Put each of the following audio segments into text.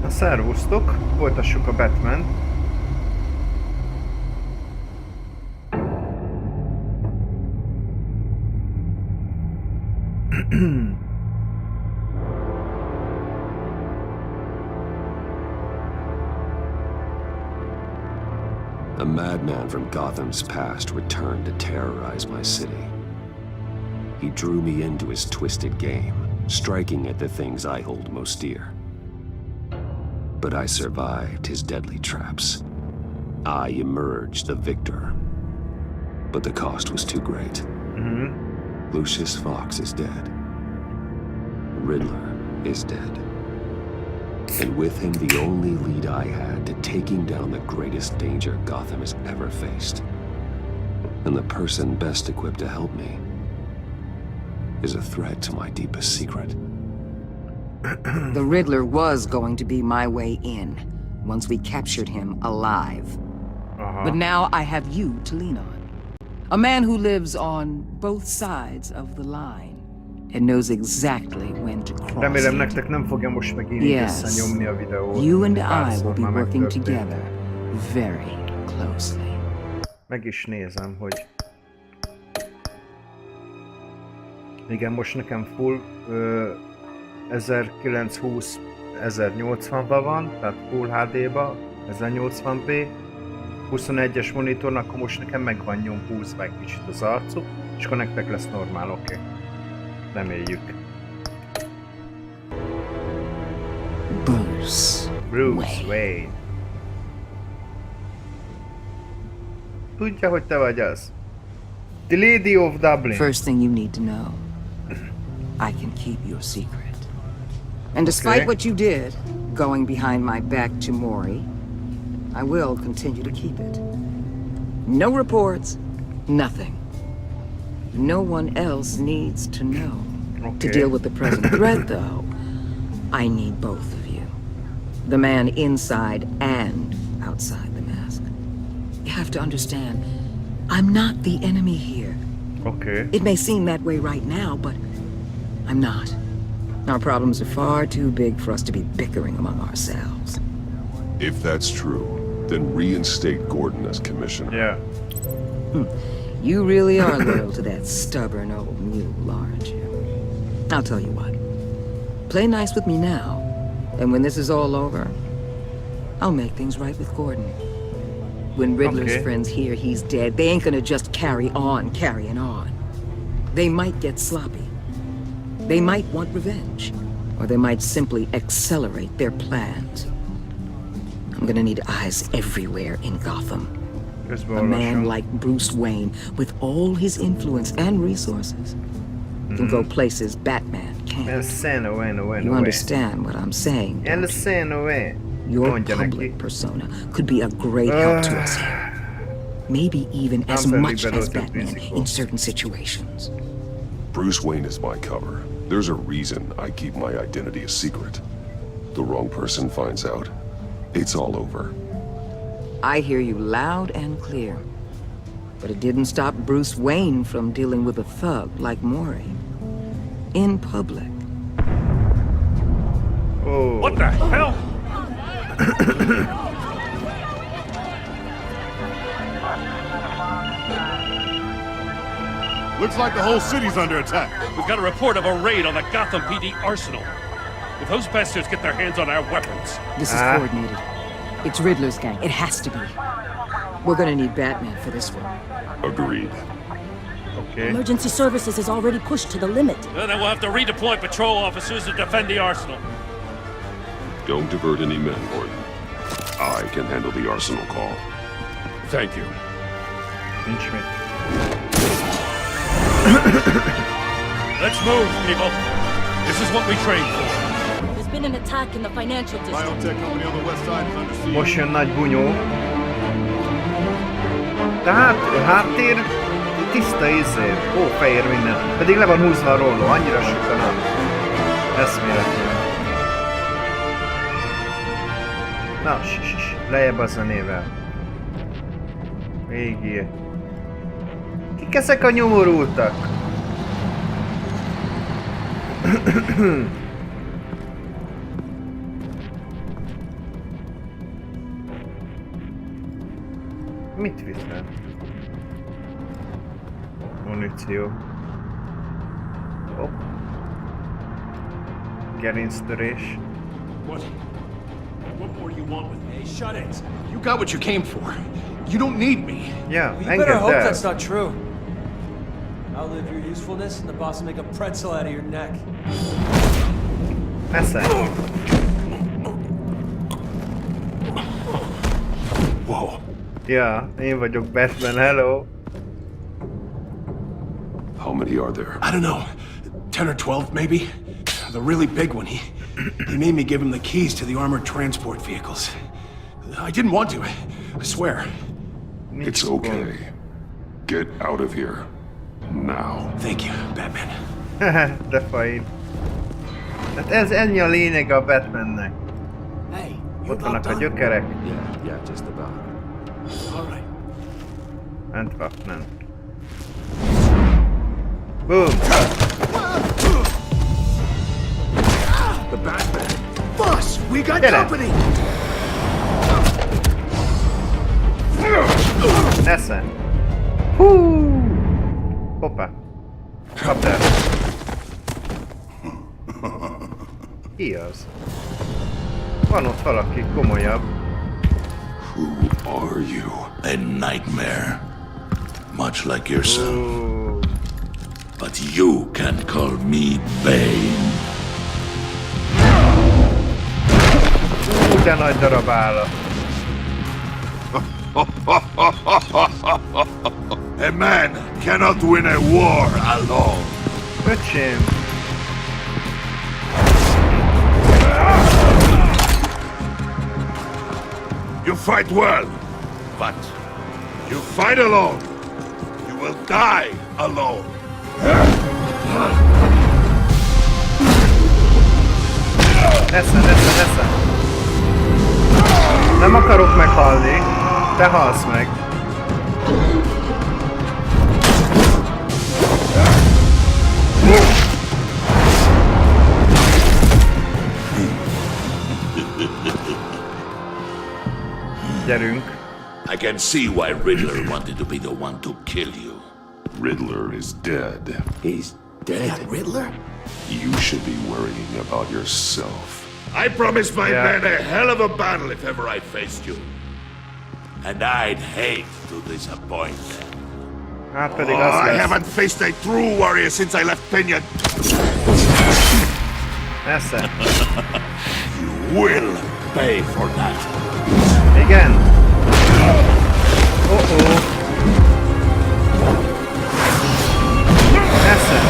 Na, szervusztok, folytassuk a Batman. A madman from Gotham's past returned to terrorize my city. He drew me into his twisted game, striking at the things I hold most dear. But I survived his deadly traps. I emerged the victor. But the cost was too great. Lucius Fox is dead. Riddler is dead. And with him, the only lead I had to taking down the greatest danger Gotham has ever faced. And the person best equipped to help me is a threat to my deepest secret. The Riddler was going to be my way in, once we captured him alive. But now I have you to lean on. A man who lives on both sides of the line. And knows exactly when to cross. Remélem nektek nem fogja most megint visszanyomni a videót. You and I will be working together very closely. Meg is nézem, hogy... Igen, most nekem full 1920 1080-ban van, tehát full HD-ba, 1080p. 21-es monitornak, akkor most nekem meg van húzva egy kicsit az arcuk, és akkor nektek lesz normál, oké. Reméljük. Bruce Wayne. Tudja, hogy te vagy az. The Lady of Dublin. First thing you need to know. I can keep your secret. And despite what you did, going behind my back to Maury, I will continue to keep it. No reports, nothing. No one else needs to know. To deal with the present threat, though, I need both of you. The man inside and outside the mask. You have to understand, I'm not the enemy here. Okay. It may seem that way right now, but I'm not. Our problems are far too big for us to be bickering among ourselves. If that's true, then reinstate Gordon as commissioner. Yeah. You really are loyal to that stubborn old mule, aren't you? I'll tell you what. Play nice with me now, and when this is all over, I'll make things right with Gordon. When Riddler's friends hear he's dead, they ain't gonna just carry on carrying on. They might get sloppy. They might want revenge, or they might simply accelerate their plans. I'm gonna need eyes everywhere in Gotham. A man like Bruce Wayne, with all his influence and resources, can go places Batman can't. You understand what I'm saying, don't you? Your public persona could be a great help to us here. Maybe even as much as Batman in certain situations. Bruce Wayne is my cover. There's a reason I keep my identity a secret. The wrong person finds out, it's all over. I hear you loud and clear. But it didn't stop Bruce Wayne from dealing with a thug like Maury. In public. Oh. What the hell? Looks like the whole city's under attack. We've got a report of a raid on the Gotham PD arsenal. If those bastards get their hands on our weapons... This is coordinated. It's Riddler's gang. It has to be. We're gonna need Batman for this one. Agreed. Okay. Emergency services is already pushed to the limit. Then we'll have to redeploy patrol officers to defend the arsenal. Don't divert any men, Gordon. I can handle the arsenal call. Thank you. Nincs mit. Let's move, people. This is what we trained for. There's been an attack in the financial district. Biotech company on the west side is under siege. Most jön nagy bunyó. Tehát a háttér tiszta izé, fehér minden. Pedig le van húzva a rolló, annyira sütana. Eszméletlen. Na, lejjebb a zenével. Végig. Kik ezek a nyomorultak? Mit viszel? Muníció. Hopp. Gerinctörés. What? What more do you want with me? Hey, shut it. You got what you came for. You don't need me. Ja, Well, you better engedd hope el. that's not true. Outlive your usefulness and the boss will make a pretzel out of your neck. Eszem. Whoa. Ja, én vagyok Batman, hello. How many are there? I don't know. 10 or 12, maybe? The really big one, he made me give him the keys to the armored transport vehicles. I didn't want to, I swear. It's okay. Get out of here. Now. Thank you, Batman. De fajn. Hát ez ennyi a lényeg a Batmannek. Hey, you Ott vannak about a done? gyökerek. Yeah, just about. All right. And waffnen. Boom! The Batman. Boss, we got Get it. company. Esze! Hú! Hoppá! Kapd el! Ki az? Van ott valaki komolyabb. Who are you? A nightmare. Much like yourself. Ó, But you can call me Bane. de nagy darab állat. A man cannot win a war alone. Öcsém! You fight well, but you fight alone. You will die alone. Esze! Nem akarok meghalni. Te halsz meg. Gyerünk. I can see why Riddler wanted to be the one to kill you. Riddler is dead. He's dead. Riddler? You should be worrying about yourself. I promised my Yeah. men a hell of a battle if ever I faced you. And I'd hate to disappoint them. Hát pedig Oh, azt I lesz. haven't faced a true warrior since I left Pinion. Esze. You will pay for that. Igen. Oh-oh. Esze.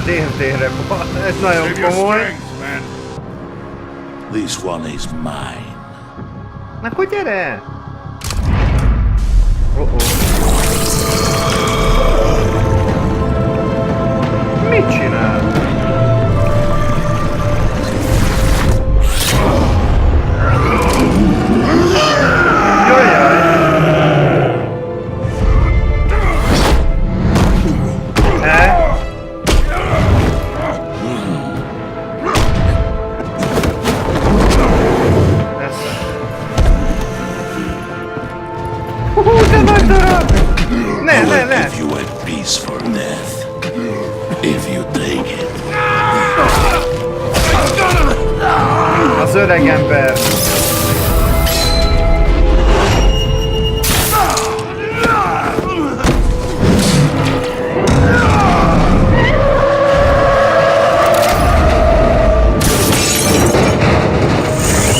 DNT-re van. Ez nagyon Save your komoly. strength, man. This one is mine. Na akkor gyere! Oh-oh. Mit csinál? Jajjaj! De nagy darab! Ne! Give you a piece for death. If you take it. Az öreg ember!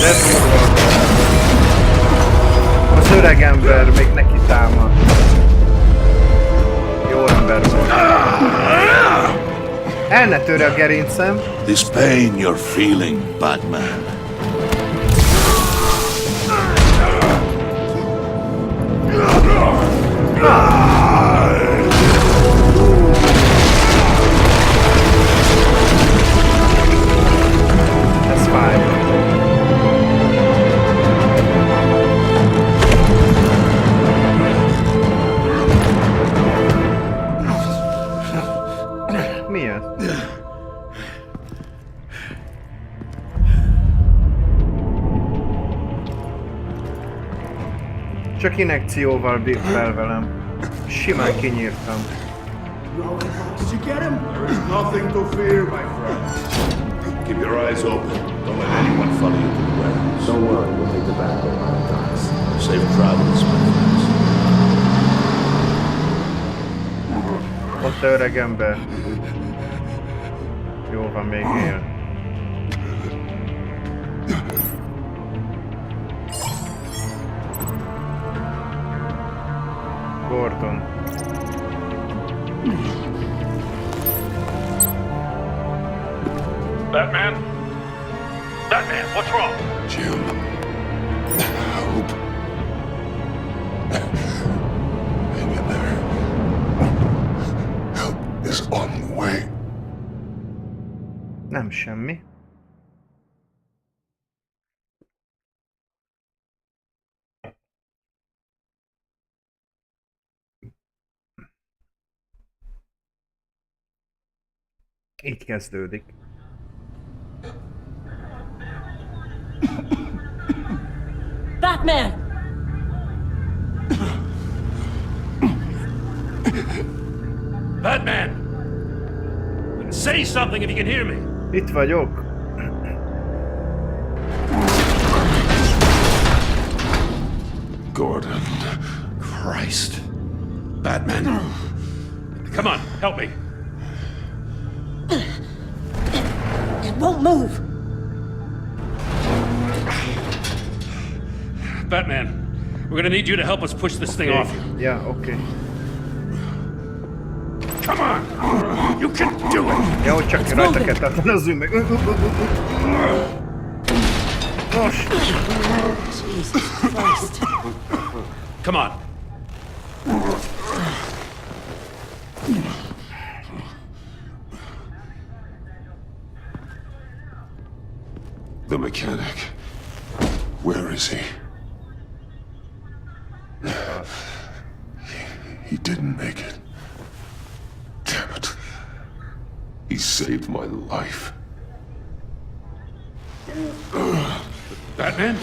De durva. Az öreg ember még neki támad. Jó ember volt. El ne törje a gerincem. This pain you're feeling, Batman. Ez fáj. Mi ez? Csak injekcióval bírt fel velem. Simán kinyírtam. Did you get him? There is nothing to fear, my friend. Keep your eyes open. Don't let anyone follow you to the warehouse. Don't worry, we'll take the back way on the docks. Safe travels, my friends. Ott a öreg ember. Jó van, még él. Gordon. Batman? Batman, what's wrong? Jim. Help. Hang in there. Help is on the way. Nem semmi. Így kezdődik. Batman! Batman! Say something if you can hear me. Itt vagyok. Gordon. Christ. Batman. Come on, help me. It won't move. Batman, we're gonna need you to help us push this thing off you. Ja, oké. Come on! You can do it! Ja, hogy csak rajta kell tartanozzunk meg. Most! Jesus Christ. Come on. The mechanic. Where is he? He didn't make it. Damn it. He saved my life. Batman?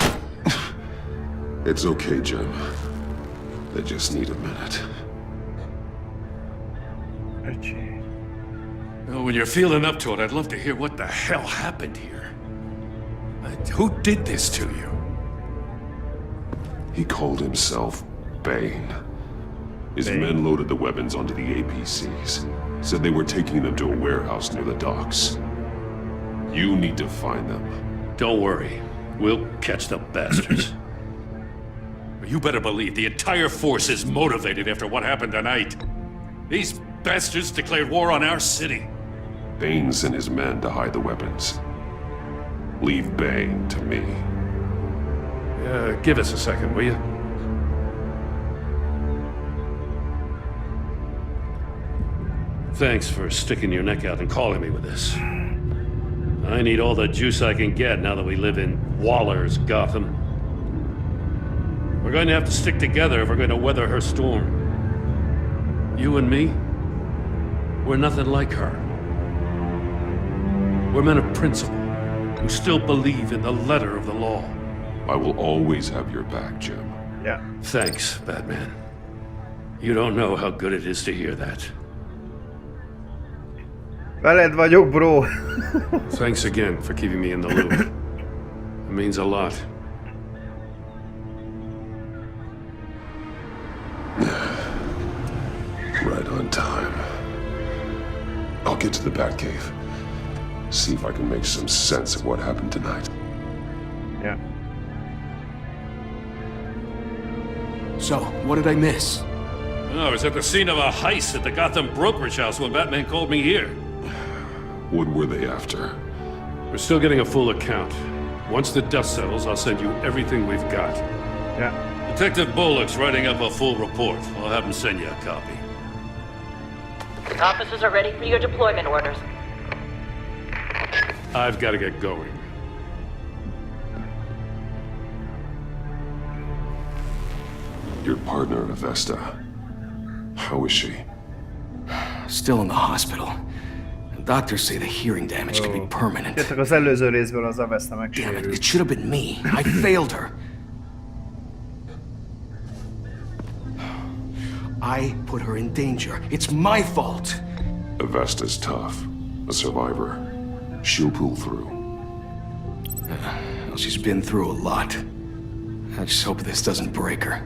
It's okay, Jim. They just need a minute. Öcsé. Well, when you're feeling up to it, I'd love to hear what the hell happened here. Who did this to you? He called himself Bane. His Bane. men loaded the weapons onto the APCs. Said they were taking them to a warehouse near the docks. You need to find them. Don't worry. We'll catch the bastards. You better believe the entire force is motivated after what happened tonight. These bastards declared war on our city. Bane sent his men to hide the weapons. Leave Bane to me. Give us a second, will you? Thanks for sticking your neck out and calling me with this. I need all the juice I can get now that we live in Waller's Gotham. We're going to have to stick together if we're going to weather her storm. You and me, we're nothing like her. We're men of principle, who still believe in the letter of the law. I will always have your back, Jim. Ja. Thanks, Batman. You don't know how good it is to hear that. Veled vagyok, bro. Thanks again for keeping me in the loop. It means a lot. Right on time. I'll get to the Batcave. See if I can make some sense of what happened tonight. Ja. So, what did I miss? Oh, I was at the scene of a heist at the Gotham brokerage house when Batman called me here. What were they after? We're still getting a full account. Once the dust settles, I'll send you everything we've got. Ja. Detective Bullock's writing up a full report. I'll have him send you a copy. Officers are ready for your deployment orders. I've got to get going. Your partner, Avesta. How is she? Still in the hospital. Doctors say the hearing damage could be permanent. Jöttek az előző részből az Avesta Damn it, megsérült. it should have been me. I failed her. I put her in danger. It's my fault. Avesta's tough. A survivor. She'll pull through. Well, she's been through a lot. I just hope this doesn't break her.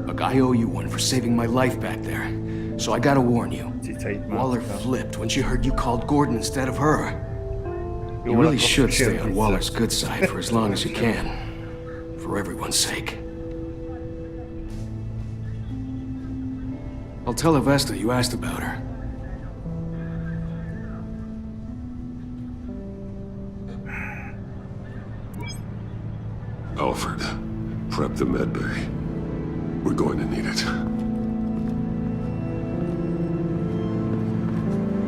Look, I owe you one for saving my life back there. So I gotta warn you. Waller flipped when she heard you called Gordon instead of her. You really should stay on Waller's good side for as long as you can. For everyone's sake. I'll tell Avesta you asked about her. Alfred, prep the medbay. We're going to need it.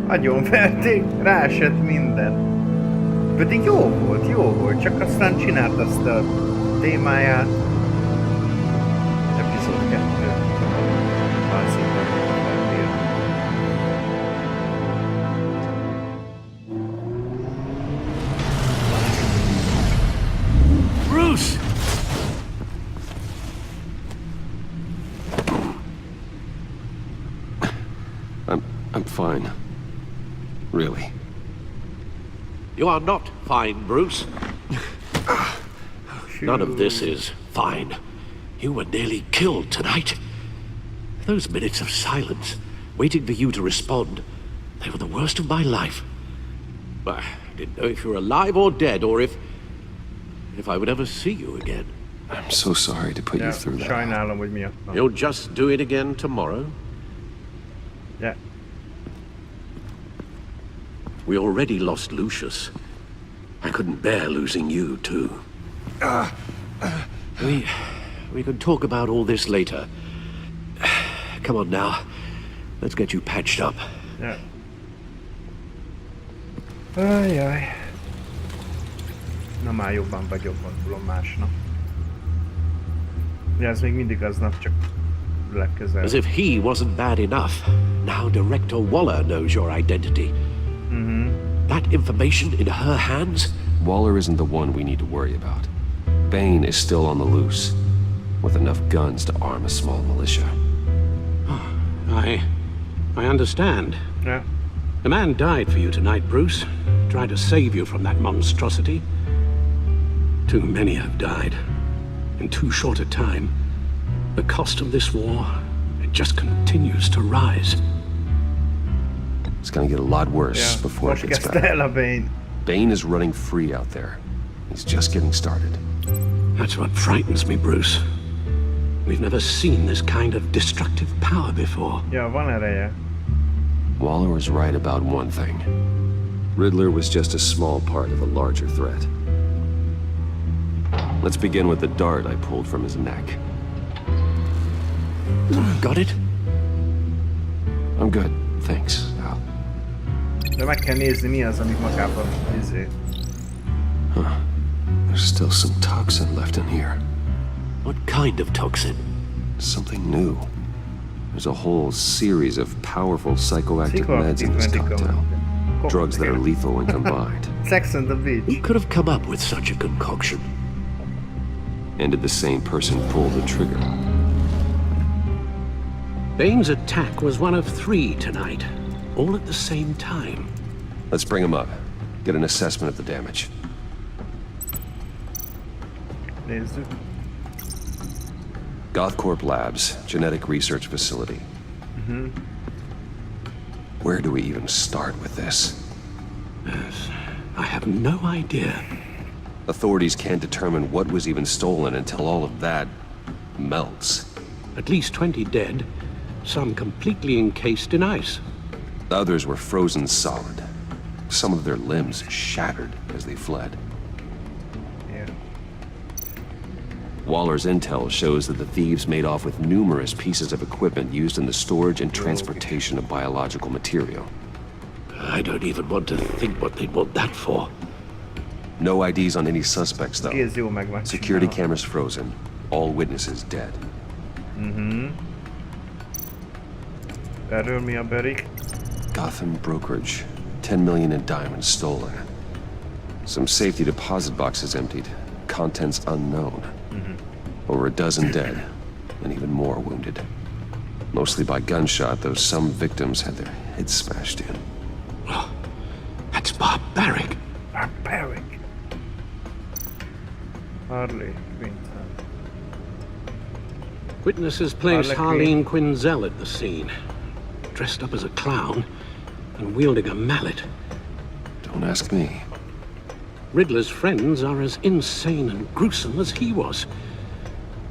Agyon verték, ráesett minden. Pedig jó volt, csak aztán csinált azt a témáját. Epizód 2. Bruce! I'm fine. Really. You are not fine, Bruce. None of this is fine. You were nearly killed tonight. Those minutes of silence, waiting for you to respond, they were the worst of my life. I didn't know if you were alive or dead, or if I would ever see you again. I'm so sorry to put you through that. Sajnálom, hogy miattam. You'll just do it again tomorrow? Yeah. We already lost Lucius. I couldn't bear losing you, too. We can talk about all this later. Come on now. Let's get you patched up. Yeah. Ajjaj. Na már jobban vagyok, gondolom másnap. Ja, ez még mindig aznap, csak legközelebb. As if he wasn't bad enough. Now Director Waller knows your identity. That information in her hands? Waller isn't the one we need to worry about. Bane is still on the loose, with enough guns to arm a small militia. I understand. Yeah. The man died for you tonight, Bruce. Tried to save you from that monstrosity. Too many have died. In too short a time. The cost of this war, it just continues to rise. It's gonna get a lot worse before it gets better. Bane. Bane is running free out there. He's just getting started. That's what frightens me, Bruce. We've never seen this kind of destructive power before. Ja, van ereje. Waller was right about one thing. Riddler was just a small part of a larger threat. Let's begin with the dart I pulled from his neck. Got it? I'm good, thanks. De meg kell nézni, mi az, amik magában izé. There's still some toxin left in here. What kind of toxin? Something new. There's a whole series of powerful psychoactive meds in this cocktail. Drugs that are lethal when combined. Sex on the beach. Who could have come up with such a concoction? And did the same person pull the trigger? Bane's attack was one of 3 tonight, all at the same time. Let's bring him up. Get an assessment of the damage. Nézzük. Gothcorp Labs, genetic research facility. Where do we even start with this? I have no idea. Authorities can't determine what was even stolen until all of that melts. At least 20 dead, some completely encased in ice. Others were frozen solid. Some of their limbs shattered as they fled. Yeah. Waller's intel shows that the thieves made off with numerous pieces of equipment used in the storage and transportation of biological material. I don't even want to think what they'd want that for. No IDs on any suspects, though. Ez jó megvan. Security cameras frozen. All witnesses dead. Erről mi a berik? Gotham brokerage. 10 million in diamonds stolen. Some safety deposit boxes emptied. Contents unknown. Over a dozen dead. and even more wounded. Mostly by gunshot, though some victims had their heads smashed in. Well, that's barbaric. Barbaric. Harley Quinn. Witnesses place Harley Harleen Quinzel at the scene, dressed up as a clown and wielding a mallet. Don't ask me. Riddler's friends are as insane and gruesome as he was.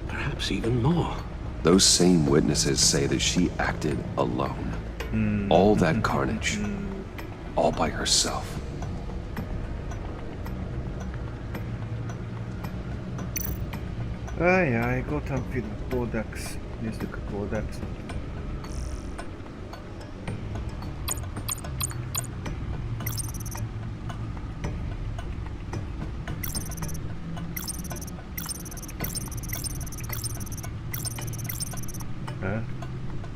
Perhaps even more. Those same witnesses say that she acted alone. All that carnage. All by herself. Ajaj, Gotham Film Codex. Nézzük a Codex.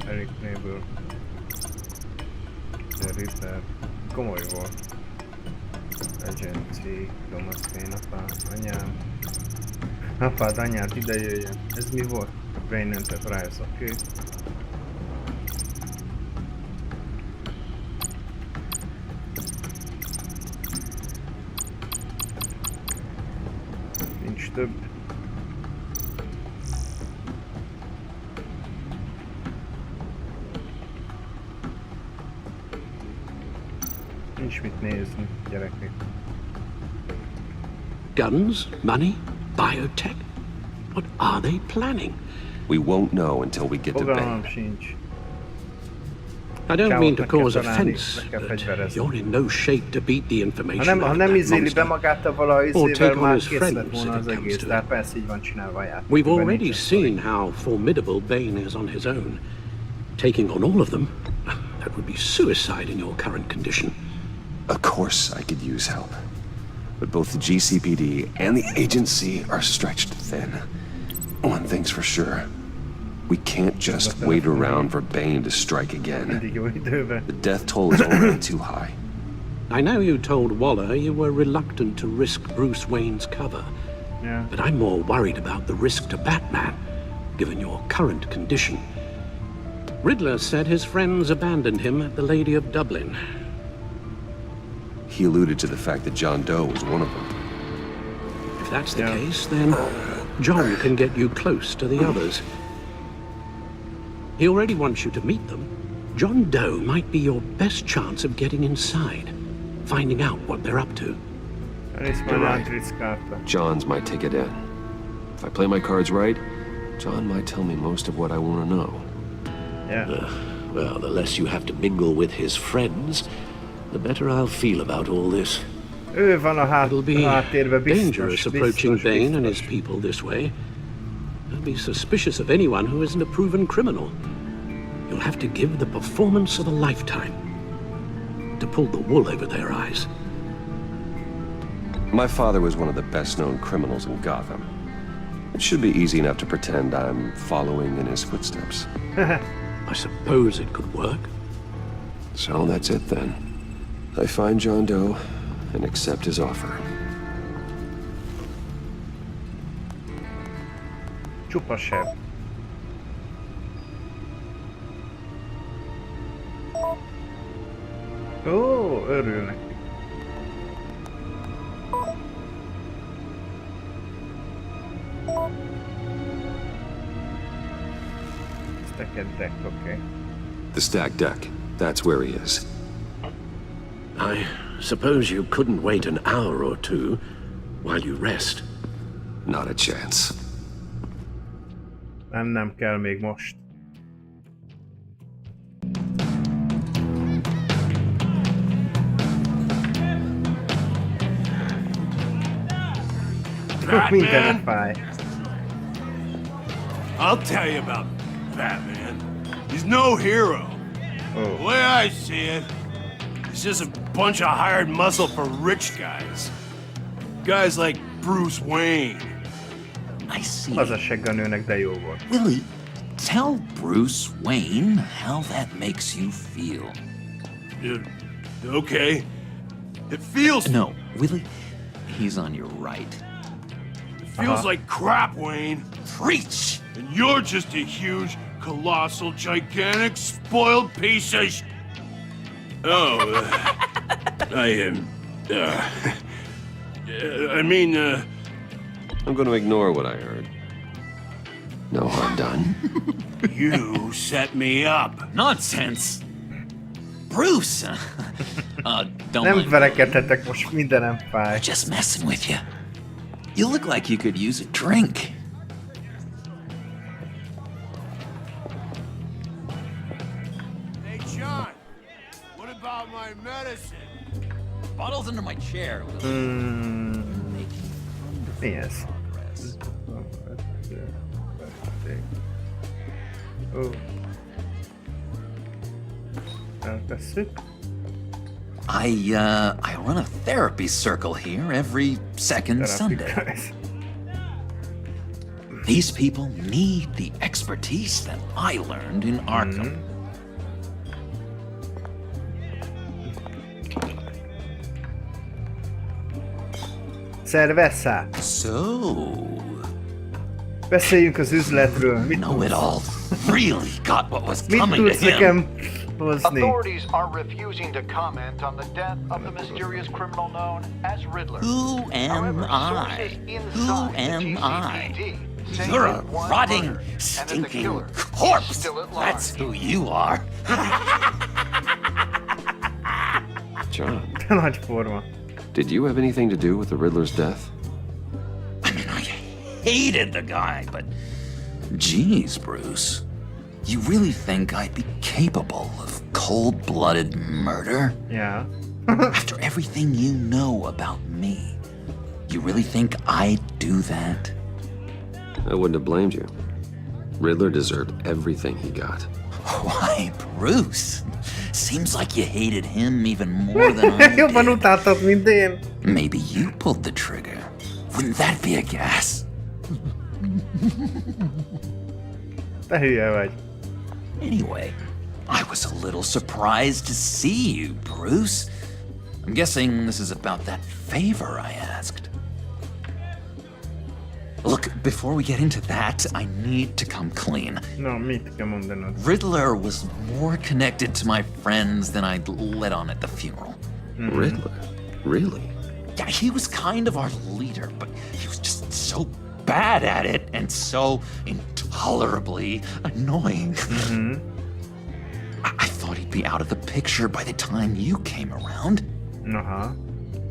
Eric Neighbor. The Ripper. Komoly volt. Agency. Thomas Kane, apám, anyám. Apád, anyád, ide jöjjön. Ez mi volt? A Brain Enterprise, oké. Nincs több. Nincs mit nézni, gyerekek. Guns? Money? Biotech? What are they planning? We won't know until we get to Fogalmam Bane. sincs. I don't mean to Cowoknak kell cause találni, offense, meg kell but fegyverezni. you're in no shape to beat the Ha information nem out of that izéli be monster. magát a valahogy Or izével, take on már his kész lett friends volna if az it comes egész, to de hát it. persze így van csinálva a játék. We've Ebben already nincsen sztori. seen how formidable Bane is on his own. Taking on all of them, that would be suicide in your current condition. Of course I could use help. But both the GCPD and the agency are stretched thin. One thing's for sure. We can't just wait around for Bane to strike again. Mindig jó időben. The death toll is already too high. I know you told Waller you were reluctant to risk Bruce Wayne's cover, Yeah. but I'm more worried about the risk to Batman, given your current condition. Riddler said his friends abandoned him at the Lady of Dublin. He alluded to the fact that John Doe was one of them. If that's the Yeah. case, then John can get you close to the others. He already wants you to meet them. John Doe might be your best chance of getting inside, finding out what they're up to. Elnézést már You're right. átrickálta. John's my ticket in. If I play my cards right, John might tell me most of what I want to know. Yeah. Well, the less you have to mingle with his friends, the better I'll feel about all this. Ő van a It'll be háttérben, dangerous biztos, approaching biztos, Bane and his biztos. people this way. I'll be suspicious of anyone who isn't a proven criminal. You'll have to give the performance of a lifetime to pull the wool over their eyes. My father was one of the best-known criminals in Gotham. It should be easy enough to pretend I'm following in his footsteps. I suppose it could work. So that's it then. I find John Doe and accept his offer. Csupa seb. Ó, örül neki. Stacked deck, okay. The stacked deck. That's where he is. I suppose you couldn't wait an hour or two while you rest. Not a chance. Nem kell még most. Mindenek fáj. I'll tell you about Batman. He's no hero. The way I see it, he's just a bunch of hired muscle for rich guys. Guys like Bruce Wayne. I see. Az a segg a nőnek, de jó volt. Willie, tell Bruce Wayne how that makes you feel. Okay. It feels... No, Willie, he's on your right. Feels like crap, Wayne. Preach! And you're just a huge, colossal, gigantic, spoiled piece of Oh, I am, I'm going to ignore what I heard. No harm done. You set me up. Nonsense! Bruce! Don't Nem mind. verekedhetek, most mindenem fáj. Just messing with you. You look like you could use a drink. Hey, John, what about my medicine? Bottle's under my chair. Mi ez? Ó. Eltesszük. I run a therapy circle here every second Sunday. Guys. These people need the expertise that I learned in Arkham. Szervezze! So, Beszéljünk az üzletről. Mit know-it-all really got what was Mit coming to tudsz him. nekem hozni? Authorities are refusing to comment on the death of the mysterious criminal known as Riddler. Who am However, I? sources Who inside the am I? GCPD say You're a that one rotting, murdered and that the stinking killer is corpse. still at large. That's who you are. John, Nagy forma. did you have anything to do with the Riddler's death? I mean, I hated the guy, but geez, Bruce. You really think I'd be capable of cold-blooded murder? Yeah. After everything you know about me, you really think I'd do that? I wouldn't have blamed you. Riddler deserved everything he got. Why, Bruce? Seems like you hated him even more than I Jobban did. utáltad, mint én. Maybe you pulled the trigger. Wouldn't that be a guess? Te hülye vagy. Anyway, I was a little surprised to see you, Bruce. I'm guessing this is about that favor I asked. Look, before we get into that, I need to come clean. No, mit kell mondanod? Riddler was more connected to my friends than I'd let on at the funeral. Riddler? Really? Yeah, he was kind of our leader, but he was just so bad at it and so intolerably annoying. I thought he'd be out of the picture by the time you came around. Aha.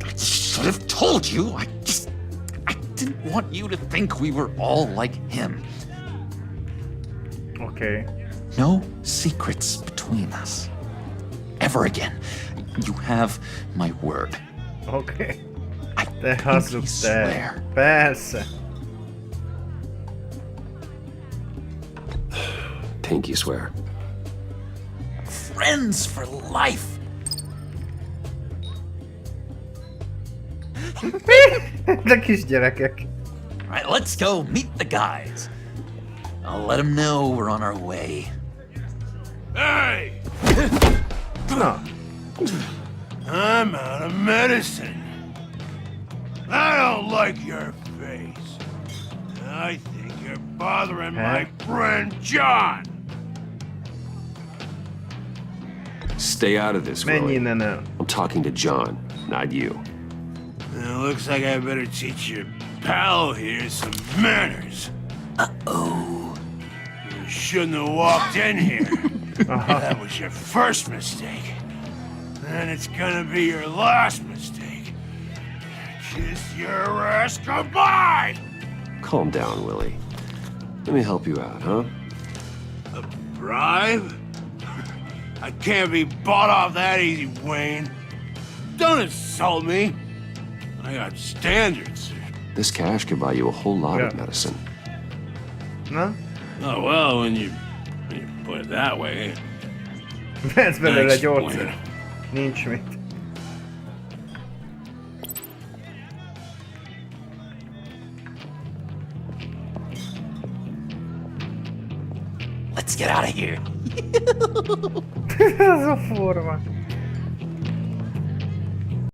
I should have told you. I didn't want you to think we were all like him. Okay. No secrets between us. Ever again. You have my word. Okay. I Te hazudsz, te. swear. Persze. Pinky swear. Friends for life. De kisgyerekek. All right, let's go meet the guys. I'll let them know we're on our way. Hey! Na, I'm out of medicine. I don't like your face. I think you're bothering my friend John. Stay out of this, menj Willie. innen el. I'm talking to John, not you. It looks like I better teach your pal here some manners. Uh-oh. You shouldn't have walked in here. That was your first mistake. And it's gonna be your last mistake. Kiss your ass goodbye! Calm down, Willie. Let me help you out, huh? A bribe? I can't be bought off that easy, Wayne. Don't insult me. I got standards. This cash could buy you a whole lot of Yeah. medicine. Na? Oh, well, when you put it that way. Vehetsz belőle Thanks, gyógyszer. Wayne. Nincs mit. Let's get out of here. Ez a forma.